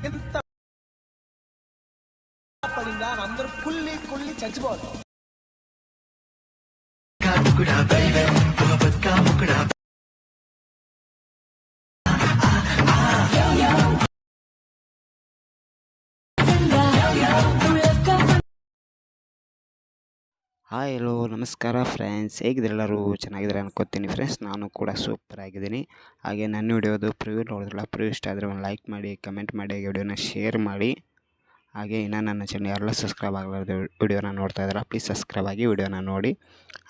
ఇంత పడిందా అందరూ కుళ్ళి కుళ్ళి చచ్చిపోవాలి. ಹಾಯ್ ಹಲೋ ನಮಸ್ಕಾರ ಫ್ರೆಂಡ್ಸ್, ಹೇಗಿದ್ರೆಲ್ಲರೂ ಚೆನ್ನಾಗಿದ್ದಾರೆ ಅನ್ಕೋತೀನಿ ಫ್ರೆಂಡ್ಸ್. ನಾನು ಕೂಡ ಸೂಪರ್ ಆಗಿದ್ದೀನಿ. ಹಾಗೆ ನನ್ನ ವಿಡಿಯೋದು ಪ್ರಿವ್ಯೂ ನೋಡಿದ್ರಲ್ಲ, ಪ್ರಿವ್ಯೂ ಇಷ್ಟ ಆದರೆ ಒಂದು ಲೈಕ್ ಮಾಡಿ, ಕಮೆಂಟ್ ಮಾಡಿ, ವಿಡಿಯೋನ ಶೇರ್ ಮಾಡಿ. ಹಾಗೆ ಇನ್ನೂ ನನ್ನ ಚಾನಲ್ ಯಾರೆಲ್ಲ ಸಬ್ಸ್ಕ್ರೈಬ್ ಆಗಲಾರ್ದು ವಿಡಿಯೋನ ನೋಡ್ತಾ ಇದ್ದಾರೆ ಪ್ಲೀಸ್ ಸಬ್ಸ್ಕ್ರೈಬ್ ಆಗಿ ವಿಡಿಯೋನ ನೋಡಿ.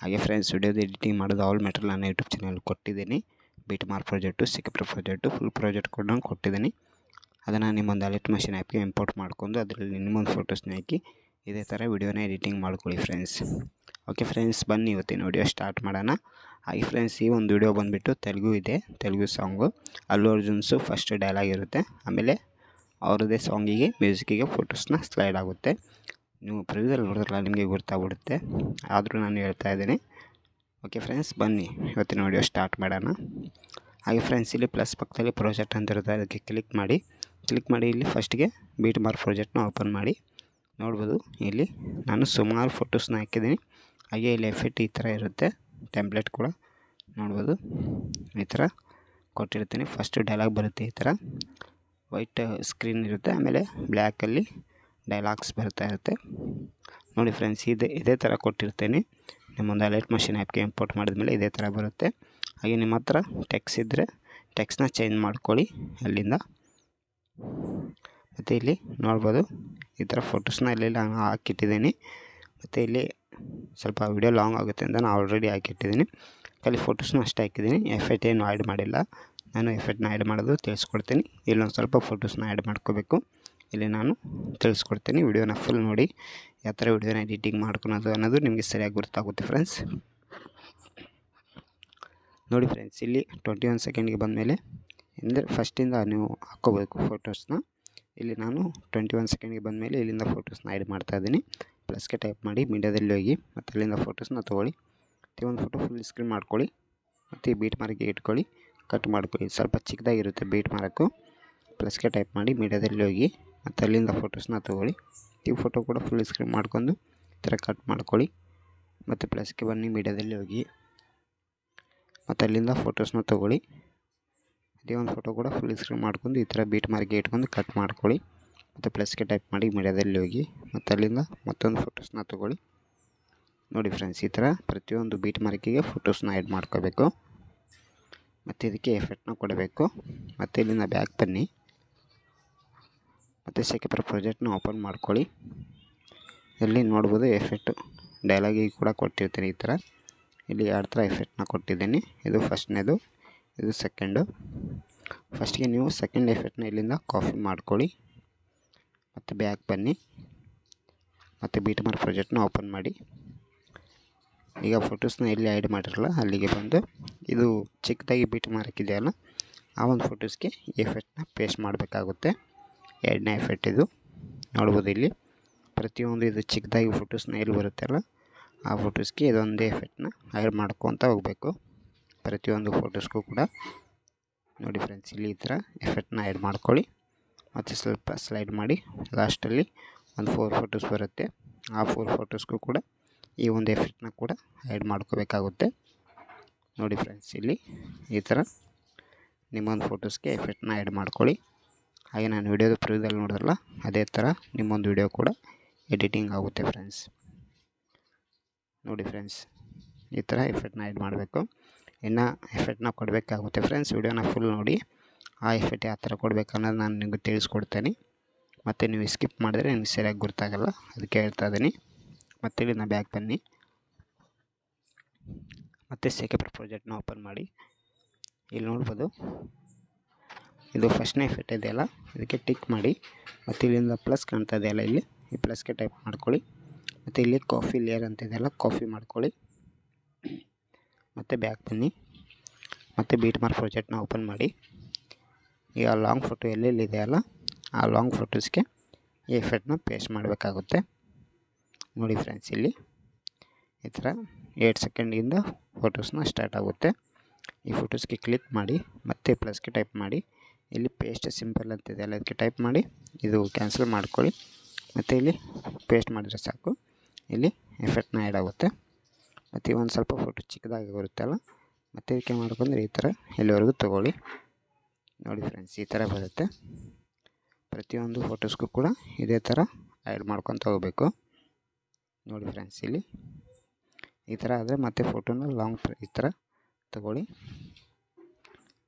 ಹಾಗೆ ಫ್ರೆಂಡ್ಸ್, ವಿಡಿಯೋದು ಎಡಿಟಿಂಗ್ ಮಾಡೋದು ಆಲ್ ಮೆಟೀರಿಯಲ್ ನನ್ನ ಯೂಟ್ಯೂಬ್ ಚಾನಲ್ ಕೊಟ್ಟಿದ್ದೀನಿ. ಬೀಟ್ ಮಾರ್ಕ್ ಪ್ರಾಜೆಕ್ಟು, ಸಿಕ್ಕಿಪ್ರ ಪ್ರಾಜೆಕ್ಟು, ಫುಲ್ ಪ್ರಾಜೆಕ್ಟ್ ಕೂಡ ಕೊಟ್ಟಿದ್ದೀನಿ. ಅದನ್ನು ನಿಮ್ಮೊಂದು ಅಲೈಟ್ ಮಷಿನ್ ಆ್ಯಪ್ಗೆ ಇಂಪೋರ್ಟ್ ಮಾಡ್ಕೊಂಡು ಅದರಲ್ಲಿ ನಿಮ್ಮೊಂದು ಫೋಟೋಸ್ನ ಹಾಕಿ ಇದೇ ಥರ ವಿಡಿಯೋನ ಎಡಿಟಿಂಗ್ ಮಾಡ್ಕೊಳ್ಳಿ ಫ್ರೆಂಡ್ಸ್. ಓಕೆ ಫ್ರೆಂಡ್ಸ್, ಬನ್ನಿ ಇವತ್ತಿನ ವಿಡಿಯೋ ಸ್ಟಾರ್ಟ್ ಮಾಡೋಣ. ಹಾಗೆ ಫ್ರೆಂಡ್ಸ್, ಈ ಒಂದು ವಿಡಿಯೋ ಬಂದುಬಿಟ್ಟು ತೆಲುಗು ಇದೆ, ತೆಲುಗು ಸಾಂಗು. ಅಲ್ಲು ಅರ್ಜುನ್ಸು ಫಸ್ಟ್ ಡೈಲಾಗ್ ಇರುತ್ತೆ, ಆಮೇಲೆ ಅವ್ರದ್ದೇ ಸಾಂಗಿಗೆ ಮ್ಯೂಸಿಕ್ಕಿಗೆ ಫೋಟೋಸ್ನ ಸ್ಲೈಡ್ ಆಗುತ್ತೆ. ನೀವು ಪ್ರಿವ್ಯೂದಲ್ಲಿ ನೋಡಿದ್ರಲ್ಲ ನಿಮಗೆ ಗೊತ್ತಾಗ್ಬಿಡುತ್ತೆ, ಆದರೂ ನಾನು ಹೇಳ್ತಾ ಇದ್ದೀನಿ. ಓಕೆ ಫ್ರೆಂಡ್ಸ್, ಬನ್ನಿ ಇವತ್ತಿನ ವಿಡಿಯೋ ಸ್ಟಾರ್ಟ್ ಮಾಡೋಣ. ಹಾಗೆ ಫ್ರೆಂಡ್ಸ್, ಇಲ್ಲಿ ಪ್ಲಸ್ ಪಕ್ಕದಲ್ಲಿ ಪ್ರಾಜೆಕ್ಟ್ ಅಂತ ಇರುತ್ತೆ, ಅದಕ್ಕೆ ಕ್ಲಿಕ್ ಮಾಡಿ ಇಲ್ಲಿ ಫಸ್ಟಿಗೆ ಬೀಟ್ ಮಾರ್ಕ್ ಪ್ರಾಜೆಕ್ಟ್ನ ಓಪನ್ ಮಾಡಿ. ನೋಡ್ಬೋದು ಇಲ್ಲಿ ನಾನು ಸುಮಾರು ಫೋಟೋಸ್ನ ಹಾಕಿದ್ದೀನಿ. ಹಾಗೆ ಇಲ್ಲಿ ಎಫೆಕ್ಟ್ ಈ ಥರ ಇರುತ್ತೆ, ಟೆಂಪ್ಲೇಟ್ ಕೂಡ ನೋಡ್ಬೋದು ಈ ಥರ ಕೊಟ್ಟಿರ್ತೀನಿ. ಫಸ್ಟು ಡೈಲಾಗ್ ಬರುತ್ತೆ, ಈ ಥರ ವೈಟ್ ಸ್ಕ್ರೀನ್ ಇರುತ್ತೆ, ಆಮೇಲೆ ಬ್ಲ್ಯಾಕಲ್ಲಿ ಡೈಲಾಗ್ಸ್ ಬರ್ತಾ ಇರುತ್ತೆ. ನೋಡಿ ಫ್ರೆಂಡ್ಸ್, ಇದೇ ಥರ ಕೊಟ್ಟಿರ್ತೀನಿ. ನಿಮ್ಮೊಂದು ಅಲೈಟ್ ಮಷಿನ್ ಆ್ಯಪ್ಗೆ ಇಂಪೋರ್ಟ್ ಮಾಡಿದ್ಮೇಲೆ ಇದೇ ಥರ ಬರುತ್ತೆ. ಹಾಗೆ ನಿಮ್ಮ ಹತ್ರ ಟೆಕ್ಸ್ಟ್ ಇದ್ದರೆ ಟೆಕ್ಸ್ಟ್ನ ಚೇಂಜ್ ಮಾಡ್ಕೊಳ್ಳಿ ಅಲ್ಲಿಂದ. ಮತ್ತು ಇಲ್ಲಿ ನೋಡ್ಬೋದು ಈ ಥರ ಫೋಟೋಸ್ನ ಇಲ್ಲಿ ನಾನು ಹಾಕಿಟ್ಟಿದ್ದೀನಿ. ಮತ್ತು ಇಲ್ಲಿ ಸ್ವಲ್ಪ ವಿಡಿಯೋ ಲಾಂಗ್ ಆಗುತ್ತೆ ಅಂತ ನಾನು ಆಲ್ರೆಡಿ ಹಾಕಿಟ್ಟಿದ್ದೀನಿ. ಖಾಲಿ ಫೋಟೋಸ್ನ ಅಷ್ಟೇ ಹಾಕಿದ್ದೀನಿ, ಎಫೆಕ್ಟ್ ಏನು ಆ್ಯಡ್ ಮಾಡಿಲ್ಲ. ನಾನು ಎಫೆಕ್ಟ್ನ ಆ್ಯಡ್ ಮಾಡೋದು ತಿಳಿಸ್ಕೊಡ್ತೀನಿ. ಇಲ್ಲೊಂದು ಸ್ವಲ್ಪ ಫೋಟೋಸ್ನ ಆ್ಯಡ್ ಮಾಡ್ಕೋಬೇಕು, ಇಲ್ಲಿ ನಾನು ತಿಳಿಸ್ಕೊಡ್ತೀನಿ. ವಿಡಿಯೋನ ಫುಲ್ ನೋಡಿ, ಯಾವ ಥರ ವಿಡಿಯೋನ ಎಡಿಟಿಂಗ್ ಮಾಡ್ಕೊಳೋದು ಅನ್ನೋದು ನಿಮಗೆ ಸರಿಯಾಗಿ ಗೊತ್ತಾಗುತ್ತೆ ಫ್ರೆಂಡ್ಸ್. ನೋಡಿ ಫ್ರೆಂಡ್ಸ್, ಇಲ್ಲಿ 21 ಸೆಕೆಂಡ್ಗೆ ಬಂದಮೇಲೆ ಅಂದರೆ ಫಸ್ಟಿಂದ ನೀವು ಹಾಕ್ಕೋಬೇಕು ಫೋಟೋಸ್ನ. ಇಲ್ಲಿ ನಾನು 21 ಸೆಕೆಂಡ್ಗೆ ಬಂದಮೇಲೆ ಇಲ್ಲಿಂದ ಫೋಟೋಸ್ನ ಆ್ಯಡ್ ಮಾಡ್ತಾಯಿದ್ದೀನಿ. ಪ್ಲಸ್ಗೆ ಟೈಪ್ ಮಾಡಿ ಮೀಡಿಯಾದಲ್ಲಿ ಹೋಗಿ ಮತ್ತು ಇಲ್ಲಿಂದ ಫೋಟೋಸ್ನ ತೊಗೊಳ್ಳಿ. ಒಂದು ಫೋಟೋ ಫುಲ್ ಸ್ಕ್ರೀನ್ ಮಾಡ್ಕೊಳ್ಳಿ, ಮತ್ತು ಈ ಬೀಟ್ ಮಾರ್ಕ್ಗೆ ಇಟ್ಕೊಳ್ಳಿ, ಕಟ್ ಮಾಡ್ಕೊಳ್ಳಿ. ಸ್ವಲ್ಪ ಚಿಕ್ಕದಾಗಿರುತ್ತೆ ಬೀಟ್ ಮಾರ್ಕು. ಪ್ಲಸ್ಗೆ ಟೈಪ್ ಮಾಡಿ ಮೀಡಿಯಾದಲ್ಲಿ ಹೋಗಿ ಮತ್ತು ಅಲ್ಲಿಂದ ಫೋಟೋಸ್ನ ತೊಗೊಳ್ಳಿ. ಈ ಫೋಟೋ ಕೂಡ ಫುಲ್ ಸ್ಕ್ರೀನ್ ಮಾಡ್ಕೊಂಡು ಈ ಥರ ಕಟ್ ಮಾಡ್ಕೊಳ್ಳಿ. ಮತ್ತು ಪ್ಲಸ್ಗೆ ಬನ್ನಿ, ಮೀಡಿಯಾದಲ್ಲಿ ಹೋಗಿ ಮತ್ತು ಅಲ್ಲಿಂದ ಫೋಟೋಸ್ನ ತೊಗೊಳ್ಳಿ. ಅದೇ ಒಂದು ಫೋಟೋ ಕೂಡ ಫುಲ್ ಸ್ಕ್ರೀನ್ ಮಾಡ್ಕೊಂಡು ಈ ಥರ ಬೀಟ್ ಮಾರ್ಕ್ಗೆ ಇಟ್ಕೊಂಡು ಕಟ್ ಮಾಡ್ಕೊಳ್ಳಿ. ಮತ್ತು ಪ್ಲಸ್ಗೆ ಟೈಪ್ ಮಾಡಿ ಮೀಡಿಯಾದಲ್ಲಿ ಹೋಗಿ ಮತ್ತು ಅಲ್ಲಿಂದ ಮತ್ತೊಂದು ಫೋಟೋಸ್ನ ತೊಗೊಳ್ಳಿ. ನೋಡಿ ಫ್ರೆಂಡ್ಸ್, ಈ ಥರ ಪ್ರತಿಯೊಂದು ಬೀಟ್ ಮಾರ್ಕಿಗೆ ಫೋಟೋಸ್ನ ಆ್ಯಡ್ ಮಾಡ್ಕೋಬೇಕು. ಮತ್ತು ಇದಕ್ಕೆ ಎಫೆಕ್ಟ್ನ ಕೊಡಬೇಕು. ಮತ್ತು ಇಲ್ಲಿಂದ ಬ್ಯಾಕ್ ಬನ್ನಿ ಮತ್ತು ಶೇಖರ್ ಪ್ರಾಜೆಕ್ಟ್ನ ಓಪನ್ ಮಾಡ್ಕೊಳ್ಳಿ. ಇಲ್ಲಿ ನೋಡ್ಬೋದು ಎಫೆಕ್ಟು ಡೈಲಾಗಿಗೆ ಕೂಡ ಕೊಟ್ಟಿರ್ತೀನಿ. ಈ ಥರ ಇಲ್ಲಿ 2 ಥರ ಎಫೆಕ್ಟ್ನ ಕೊಟ್ಟಿದ್ದೀನಿ. ಇದು ಫಸ್ಟ್ನೇದು, ಇದು ಸೆಕೆಂಡು. ಫಸ್ಟಿಗೆ ನೀವು ಸೆಕೆಂಡ್ ಎಫೆಕ್ಟ್ನ ಇಲ್ಲಿಂದ ಕಾಪಿ ಮಾಡ್ಕೊಳ್ಳಿ. ಮತ್ತು ಬ್ಯಾಕ್ ಬನ್ನಿ ಮತ್ತು ಬೀಟ್ ಮಾರ್ಕ್ ಪ್ರಾಜೆಕ್ಟ್ನ ಓಪನ್ ಮಾಡಿ. ಈಗ ಫೋಟೋಸ್ನ ಎಲ್ಲಿ ಆ್ಯಡ್ ಮಾಡಿರಲ್ಲ ಅಲ್ಲಿಗೆ ಬಂದು ಇದು ಚಿಕ್ಕದಾಗಿ ಬೀಟ್ ಮಾರ್ಕ್ ಇದೆಯಲ್ಲ, ಆ ಒಂದು ಫೋಟೋಸ್ಗೆ ಎಫೆಕ್ಟ್ನ ಪೇಸ್ಟ್ ಮಾಡಬೇಕಾಗುತ್ತೆ. 2ನೇ ಎಫೆಕ್ಟ್ ಇದು ನೋಡ್ಬೋದು. ಇಲ್ಲಿ ಪ್ರತಿಯೊಂದು ಇದು ಚಿಕ್ಕದಾಗಿ ಫೋಟೋಸ್ನ ಎಲ್ಲಿ ಬರುತ್ತಲ್ಲ ಆ ಫೋಟೋಸ್ಗೆ ಇದೊಂದೇ ಎಫೆಕ್ಟ್ನ ಆ್ಯಡ್ ಮಾಡ್ಕೊತ ಹೋಗಬೇಕು ಪ್ರತಿಯೊಂದು ಫೋಟೋಸ್ಗೂ ಕೂಡ. ನೋಡಿ ಫ್ರೆಂಡ್ಸ್, ಇಲ್ಲಿ ಈ ಥರ ಎಫೆಕ್ಟ್ನ ಆ್ಯಡ್ ಮಾಡ್ಕೊಳ್ಳಿ. ಮತ್ತು ಸ್ವಲ್ಪ ಸ್ಲೈಡ್ ಮಾಡಿ ಲಾಸ್ಟಲ್ಲಿ ಒಂದು 4 ಫೋಟೋಸ್ ಬರುತ್ತೆ, ಆ 4 ಫೋಟೋಸ್ಗೂ ಕೂಡ ಈ ಒಂದು ಎಫೆಕ್ಟ್ನ ಕೂಡ ಆ್ಯಡ್ ಮಾಡ್ಕೋಬೇಕಾಗುತ್ತೆ. ನೋಡಿ ಫ್ರೆಂಡ್ಸ್, ಇಲ್ಲಿ ಈ ಥರ ನಿಮ್ಮೊಂದು ಫೋಟೋಸ್ಗೆ ಎಫೆಕ್ಟ್ನ ಆ್ಯಡ್ ಮಾಡ್ಕೊಳ್ಳಿ. ಹಾಗೆ ನಾನು ವಿಡಿಯೋದ ಪ್ರಿವ್ಯೂದಲ್ಲಿ ನೋಡಿದ್ರಲ್ಲ ಅದೇ ಥರ ನಿಮ್ಮೊಂದು ವಿಡಿಯೋ ಕೂಡ ಎಡಿಟಿಂಗ್ ಆಗುತ್ತೆ ಫ್ರೆಂಡ್ಸ್. ನೋಡಿ ಫ್ರೆಂಡ್ಸ್, ಈ ಥರ ಎಫೆಕ್ಟ್ನ ಆ್ಯಡ್ ಮಾಡಬೇಕು. ಇನ್ನು ಎಫೆಕ್ಟ್ನ ಕೊಡಬೇಕಾಗುತ್ತೆ ಫ್ರೆಂಡ್ಸ್. ವಿಡಿಯೋನ ಫುಲ್ ನೋಡಿ, ಆ ಎಫೆಕ್ಟ್ ಯಾವ ಥರ ಕೊಡಬೇಕು ಅನ್ನೋದು ನಾನು ನಿಮಗೆ ತಿಳಿಸ್ಕೊಡ್ತೇನೆ. ಮತ್ತು ನೀವು ಸ್ಕಿಪ್ ಮಾಡಿದ್ರೆ ನಿಮಗೆ ಸರಿಯಾಗಿ ಗೊತ್ತಾಗಲ್ಲ, ಅದಕ್ಕೆ ಹೇಳ್ತಾ ಇದ್ದೀನಿ. ಮತ್ತು ಇಲ್ಲಿಂದ ಬ್ಯಾಕ್ ಬನ್ನಿ ಮತ್ತು ಶೇಖರ್ ಪ್ರಾಜೆಕ್ಟ್ನ ಓಪನ್ ಮಾಡಿ. ಇಲ್ಲಿ ನೋಡ್ಬೋದು ಇದು ಫಸ್ಟ್ನೇ ಎಫೆಕ್ಟ್ ಇದೆಯಲ್ಲ, ಇದಕ್ಕೆ ಟಿಕ್ ಮಾಡಿ. ಮತ್ತು ಇಲ್ಲಿಂದ ಪ್ಲಸ್ ಕಾಣ್ತಾ ಇದೆಯಲ್ಲ, ಇಲ್ಲಿ ಈ ಪ್ಲಸ್ಗೆ ಟೈಪ್ ಮಾಡ್ಕೊಳ್ಳಿ. ಮತ್ತು ಇಲ್ಲಿ ಕಾಫಿ ಲೇಯರ್ ಅಂತ ಇದೆಯಲ್ಲ, ಕಾಫಿ ಮಾಡ್ಕೊಳ್ಳಿ. ಮತ್ತು ಬ್ಯಾಕ್ ಬನ್ನಿ ಮತ್ತು ಬೀಟ್ ಮಾರ್ಕ್ ಪ್ರಾಜೆಕ್ಟ್ನ ಓಪನ್ ಮಾಡಿ. ಈಗ ಲಾಂಗ್ ಫೋಟೋ ಎಲ್ಲೆಲ್ಲಿ ಇದೆಯಲ್ಲ ಆ ಲಾಂಗ್ ಫೋಟೋಸ್ಗೆ ಈ ಎಫೆಕ್ಟ್ನ ಪೇಸ್ಟ್ ಮಾಡಬೇಕಾಗುತ್ತೆ. ನೋಡಿ ಫ್ರೆಂಡ್ಸ್, ಇಲ್ಲಿ ಈ ಥರ 8 ಸೆಕೆಂಡಿಂದ ಫೋಟೋಸ್ನ ಸ್ಟಾರ್ಟ್ ಆಗುತ್ತೆ. ಈ ಫೋಟೋಸ್ಗೆ ಕ್ಲಿಕ್ ಮಾಡಿ ಮತ್ತು ಪ್ಲಸ್ಗೆ ಟೈಪ್ ಮಾಡಿ ಇಲ್ಲಿ ಪೇಸ್ಟ್ ಸಿಂಪಲ್ ಅಂತಿದೆ ಅಲ್ಲ, ಅದಕ್ಕೆ ಟೈಪ್ ಮಾಡಿ ಇದು ಕ್ಯಾನ್ಸಲ್ ಮಾಡ್ಕೊಳ್ಳಿ. ಮತ್ತು ಇಲ್ಲಿ ಪೇಸ್ಟ್ ಮಾಡಿದರೆ ಸಾಕು, ಇಲ್ಲಿ ಎಫೆಕ್ಟ್ನ ಆ್ಯಡ್ ಆಗುತ್ತೆ. ಮತ್ತು ಒಂದು ಸ್ವಲ್ಪ ಫೋಟೋ ಚಿಕ್ಕದಾಗಿ ಬರುತ್ತಲ್ಲ, ಮತ್ತು ಇದಕ್ಕೆ ಮಾಡ್ಕೊಂಡ್ರೆ ಈ ಥರ ಎಲ್ಲಿವರೆಗೂ ತೊಗೊಳ್ಳಿ. ನೋಡಿ ಫ್ರೆಂಡ್ಸ್, ಈ ಥರ ಬರುತ್ತೆ. ಪ್ರತಿಯೊಂದು ಫೋಟೋಸ್ಗೂ ಕೂಡ ಇದೇ ಥರ ಆ್ಯಡ್ ಮಾಡ್ಕೊತ ಹೋಗಬೇಕು. ನೋಡಿ ಫ್ರೆಂಡ್ಸ್, ಇಲ್ಲಿ ಈ ಥರ ಆದರೆ ಮತ್ತೆ ಫೋಟೋನ ಲಾಂಗ್ ಈ ಥರ ತಗೊಳ್ಳಿ.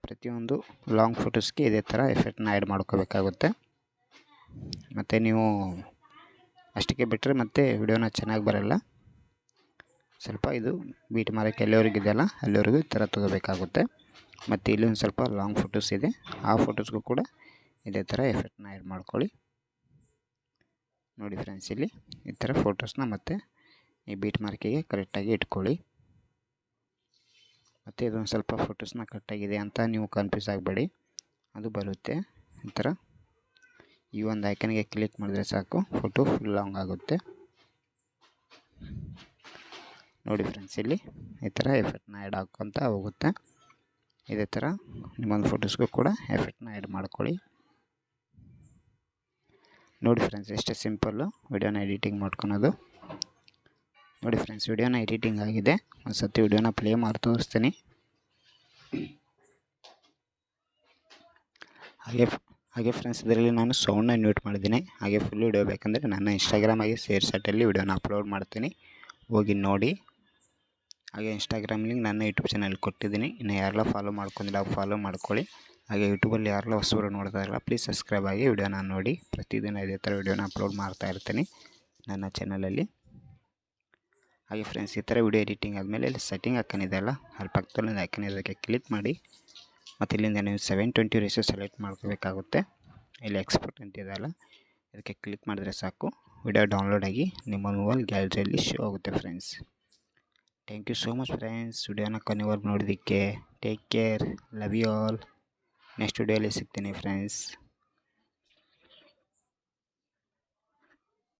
ಪ್ರತಿಯೊಂದು ಲಾಂಗ್ ಫೋಟೋಸ್ಗೆ ಇದೇ ಥರ ಎಫೆಕ್ಟ್ನ ಆ್ಯಡ್ ಮಾಡ್ಕೋಬೇಕಾಗುತ್ತೆ. ಮತ್ತು ನೀವು ಅಷ್ಟಕ್ಕೆ ಬಿಟ್ಟರೆ ಮತ್ತೆ ವಿಡಿಯೋನ ಚೆನ್ನಾಗಿ ಬರಲ್ಲ. ಸ್ವಲ್ಪ ಇದು ಬೀಟ್ ಮಾರಕ್ಕೆ ಎಲ್ಲಿವರೆಗಿದೆಯಲ್ಲ ಅಲ್ಲಿವರೆಗೂ ಈ ಥರ ತೊಗೋಬೇಕಾಗುತ್ತೆ. ಮತ್ತು ಇಲ್ಲಿ ಒಂದು ಸ್ವಲ್ಪ ಲಾಂಗ್ ಫೋಟೋಸ್ ಇದೆ, ಆ ಫೋಟೋಸ್ಗೂ ಕೂಡ ಇದೇ ಥರ ಎಫೆಕ್ಟ್ನ ಆ್ಯಡ್ ಮಾಡ್ಕೊಳ್ಳಿ. ನೋಡಿ ಫ್ರೆಂಡ್ಸ್, ಇಲ್ಲಿ ಈ ಥರ ಫೋಟೋಸ್ನ ಮತ್ತು ಈ ಬೀಟ್ ಮಾರ್ಕಿಗೆ ಕರೆಕ್ಟಾಗಿ ಇಟ್ಕೊಳ್ಳಿ. ಮತ್ತು ಇದೊಂದು ಸ್ವಲ್ಪ ಫೋಟೋಸ್ನ ಕರೆಕ್ಟಾಗಿದೆ ಅಂತ ನೀವು ಕನ್ಫ್ಯೂಸ್ ಆಗಬೇಡಿ, ಅದು ಬರುತ್ತೆ. ಈ ಥರ ಈ ಒಂದು ಐಕನ್ಗೆ ಕ್ಲಿಕ್ ಮಾಡಿದ್ರೆ ಸಾಕು, ಫೋಟೋ ಫುಲ್ ಲಾಂಗ್ ಆಗುತ್ತೆ. ನೋಡಿ ಫ್ರೆಂಡ್ಸ್, ಇಲ್ಲಿ ಈ ಥರ ಎಫೆಕ್ಟ್ನ ಆ್ಯಡ್ ಹಾಕ್ಕೊತ ಹೋಗುತ್ತೆ. ಇದೇ ಥರ ನಿಮ್ಮೊಂದು ಫೋಟೋಸ್ಗೂ ಕೂಡ ಎಫೆಕ್ಟ್ನ ಆ್ಯಡ್ ಮಾಡ್ಕೊಳ್ಳಿ. ನೋಡಿ ಫ್ರೆಂಡ್ಸ್, ಎಷ್ಟೇ ಸಿಂಪಲ್ಲು ವಿಡಿಯೋನ ಎಡಿಟಿಂಗ್ ಮಾಡ್ಕೊಳೋದು. ನೋಡಿ ಫ್ರೆಂಡ್ಸ್, ವಿಡಿಯೋನ ಎಡಿಟಿಂಗ್ ಆಗಿದೆ. ಒಂದು ಸತಿ ವಿಡಿಯೋನ ಪ್ಲೇ ಮಾಡಿ ತೋರಿಸ್ತೀನಿ. ಹಾಗೆ ಫ್ರೆಂಡ್ಸ್, ಇದರಲ್ಲಿ ನಾನು ಸೌಂಡ್ನ ಮ್ಯೂಟ್ ಮಾಡಿದ್ದೀನಿ. ಹಾಗೆ ಫುಲ್ ವಿಡಿಯೋ ಬೇಕಂದರೆ ನನ್ನ ಇನ್ಸ್ಟಾಗ್ರಾಮ್ ಹಾಗೆ ಶೇರ್ಚಾಟಲ್ಲಿ ವಿಡಿಯೋನ ಅಪ್ಲೋಡ್ ಮಾಡ್ತೀನಿ, ಹೋಗಿ ನೋಡಿ. ಹಾಗೆ ಇನ್ಸ್ಟಾಗ್ರಾಮ್ ಲಿಂಕ್ ನನ್ನ ಯೂಟ್ಯೂಬ್ ಚಾನಲ್ ಕೊಟ್ಟಿದ್ದೀನಿ, ಇನ್ನು ಯಾರೆಲ್ಲ ಫಾಲೋ ಮಾಡ್ಕೊಂಡಿಲ್ಲ ಫಾಲೋ ಮಾಡ್ಕೊಳ್ಳಿ. ಹಾಗೆ ಯೂಟ್ಯೂಬಲ್ಲಿ ಯಾರೆಲ್ಲ ಹೊಸಬರು ನೋಡ್ತಾ ಇರಲ್ಲ ಪ್ಲೀಸ್ ಸಬ್ಸ್ಕ್ರೈಬ್ ಆಗಿ ವಿಡಿಯೋನ ನೋಡಿ. ಪ್ರತಿದಿನ ಇದೇ ಥರ ವಿಡಿಯೋನ ಅಪ್ಲೋಡ್ ಮಾಡ್ತಾ ಇರ್ತೀನಿ ನನ್ನ ಚಾನಲಲ್ಲಿ. ಹಾಗೆ ಫ್ರೆಂಡ್ಸ್, ಈ ಥರ ವಿಡಿಯೋ ಎಡಿಟಿಂಗ್ ಆದಮೇಲೆ ಇಲ್ಲಿ ಸೆಟ್ಟಿಂಗ್ ಐಕನ್ ಇದೆ ಅಲ್ಲ, ಅಲ್ಲಿ ಪಕ್ಕದಲ್ಲಿ ಐಕನ್ ಇದಕ್ಕೆ ಕ್ಲಿಕ್ ಮಾಡಿ. ಮತ್ತು ಇಲ್ಲಿಂದ ನೀವು 720 ರೇಷಿಯೋ ಸೆಲೆಕ್ಟ್ ಮಾಡ್ಕೋಬೇಕಾಗುತ್ತೆ. ಇಲ್ಲಿ ಎಕ್ಸ್ಪೋರ್ಟ್ ಅಂತಿದೆ ಅಲ್ಲ, ಇದಕ್ಕೆ ಕ್ಲಿಕ್ ಮಾಡಿದ್ರೆ ಸಾಕು, ವಿಡಿಯೋ ಡೌನ್ಲೋಡ್ ಆಗಿ ನಿಮ್ಮ ಮೊಬೈಲ್ ಗ್ಯಾಲರಿಯಲ್ಲಿ ಶೋ ಆಗುತ್ತೆ friends. Thank you so much friends, ವಿಡಿಯೋನ ಕೊನೆವರೆಗೂ ನೋಡೋದಕ್ಕೆ. Take care, love you all. Next ವಿಡಿಯೋಲಿ ಸಿಗ್ತೀನಿ ಫ್ರೆಂಡ್ಸ್.